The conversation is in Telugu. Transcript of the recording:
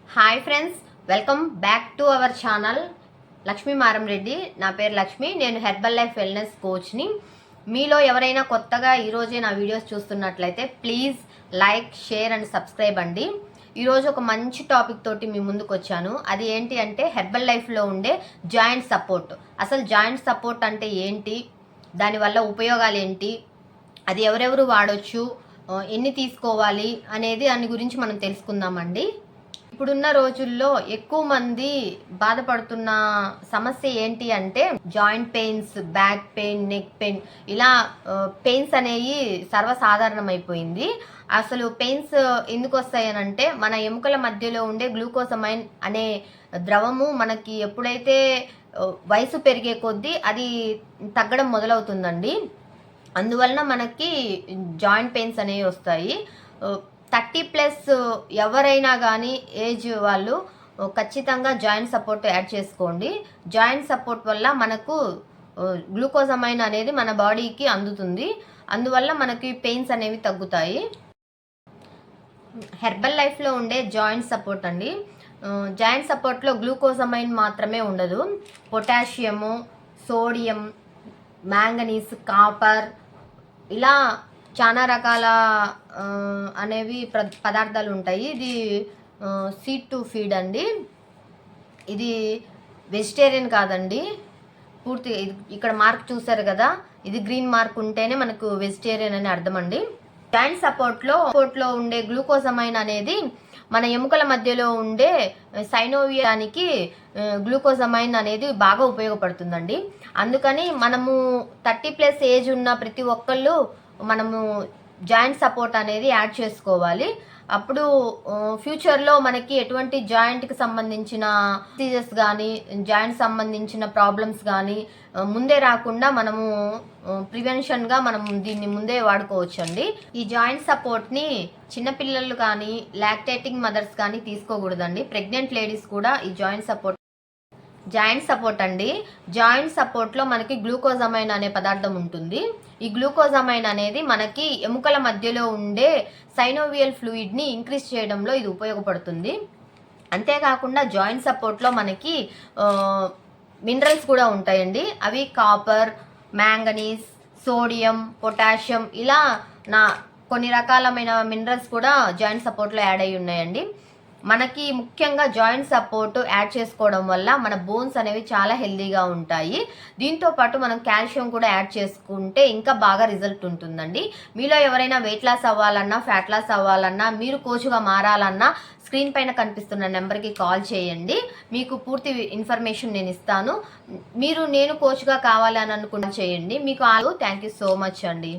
Hi friends, welcome back to our channel Lakshmi Maramreddy. నా పేరు లక్ష్మి. నేను హెర్బల్ లైఫ్ వెల్నెస్ కోచ్ని. మీలో ఎవరైనా కొత్తగా ఈరోజే నా వీడియోస్ చూస్తున్నట్లయితే please like, share and subscribe అండి. ఈరోజు ఒక మంచి టాపిక్ తోటి మీ ముందుకు వచ్చాను. అది ఏంటి అంటే హెర్బల్ లైఫ్లో ఉండే జాయింట్ సపోర్ట్. అసలు జాయింట్ సపోర్ట్ అంటే ఏంటి, దానివల్ల ఉపయోగాలు ఏంటి, అది ఎవరెవరు వాడొచ్చు, ఎన్ని తీసుకోవాలి అనేది దాని గురించి మనం తెలుసుకుందామండి. ఇప్పుడున్న రోజుల్లో ఎక్కువ మంది బాధపడుతున్న సమస్య ఏంటి అంటే joint pains, back pain, neck pain, ఇలా పెయిన్స్ అనేవి సర్వసాధారణమైపోయింది. అసలు పెయిన్స్ ఎందుకు వస్తాయనంటే మన ఎముకల మధ్యలో ఉండే గ్లూకోసమైన్ అనే ద్రవము మనకి ఎప్పుడైతే వయసు పెరిగే కొద్దీ అది తగ్గడం మొదలవుతుందండి. అందువలన మనకి జాయింట్ పెయిన్స్ అనేవి వస్తాయి. 30+ ఎవరైనా కానీ ఏజ్ వాళ్ళు ఖచ్చితంగా జాయింట్ సపోర్ట్ యాడ్ చేసుకోండి. జాయింట్ సపోర్ట్ వల్ల మనకు గ్లూకోజమైన్ అనేది మన బాడీకి అందుతుంది. అందువల్ల మనకి పెయిన్స్ అనేవి తగ్గుతాయి. హెర్బల్ లైఫ్లో ఉండే జాయింట్ సపోర్ట్ అండి. జాయింట్ సపోర్ట్లో గ్లూకోజమైన్ మాత్రమే ఉండదు. పొటాషియము, సోడియం, మ్యాంగనీస్, కాపర్, ఇలా చాలా రకాల అనేవి పదార్థాలు ఉంటాయి. ఇది సీడ్ టు ఫీడ్ అండి. ఇది వెజిటేరియన్ కాదండి. పూర్తి ఇక్కడ మార్క్ చూసారు కదా, ఇది గ్రీన్ మార్క్ ఉంటేనే మనకు వెజిటేరియన్ అని అర్థం అండి. జాయింట్ సపోర్ట్లో ఉండే గ్లూకోజమైన్ అనేది మన ఎముకల మధ్యలో ఉండే సైనోవియానికి గ్లూకోజమైన్ అనేది బాగా ఉపయోగపడుతుందండి. అందుకని మనము 30+ ఏజ్ ఉన్న ప్రతి ఒక్కళ్ళు మనము జాయింట్ సపోర్ట్ అనేది యాడ్ చేసుకోవాలి. అప్పుడు ఫ్యూచర్లో మనకి ఎటువంటి జాయింట్కి సంబంధించిన డిసీజెస్ కానీ, జాయింట్ సంబంధించిన ప్రాబ్లమ్స్ కానీ ముందే రాకుండా మనము ప్రివెన్షన్గా మనం దీన్ని ముందే వాడుకోవచ్చండి. ఈ జాయింట్ సపోర్ట్ని చిన్నపిల్లలు కానీ, లాక్టేటింగ్ మదర్స్ కానీ తీసుకోకూడదండి. ప్రెగ్నెంట్ లేడీస్ కూడా ఈ జాయింట్ సపోర్ట్ అండి. జాయింట్ సపోర్ట్లో మనకి గ్లూకోజమైన్ అనే పదార్థం ఉంటుంది. ఈ గ్లూకోజమైన్ అనేది మనకి ఎముకల మధ్యలో ఉండే సైనోవియల్ ఫ్లూయిడ్ని ఇంక్రీజ్ చేయడంలో ఇది ఉపయోగపడుతుంది. అంతేకాకుండా జాయింట్ సపోర్ట్లో మనకి మినరల్స్ కూడా ఉంటాయండి. అవి కాపర్, మ్యాంగనీస్, సోడియం, పొటాషియం, ఇలా కొన్ని రకాలమైన మినరల్స్ కూడా జాయింట్ సపోర్ట్లో యాడ్ అయ్యి ఉన్నాయండి. మనకి ముఖ్యంగా జాయింట్ సపోర్ట్ యాడ్ చేసుకోవడం వల్ల మన బోన్స్ అనేవి చాలా హెల్దీగా ఉంటాయి. దీంతో పాటు మనం కాల్షియం కూడా యాడ్ చేసుకుంటే ఇంకా బాగా రిజల్ట్ ఉంటుందండి. మీలో ఎవరైనా వెయిట్ లాస్ అవ్వాలన్నా, ఫ్యాట్ లాస్ అవ్వాలన్నా, మీరు కోచ్గా మారాలన్నా స్క్రీన్ పైన కనిపిస్తున్న నెంబర్కి కాల్ చేయండి. మీకు పూర్తి ఇన్ఫర్మేషన్ నేను ఇస్తాను. నేను కోచ్గా కావాలని అనుకుంటే చేయండి. మీకు థ్యాంక్ యూ సో మచ్ అండి.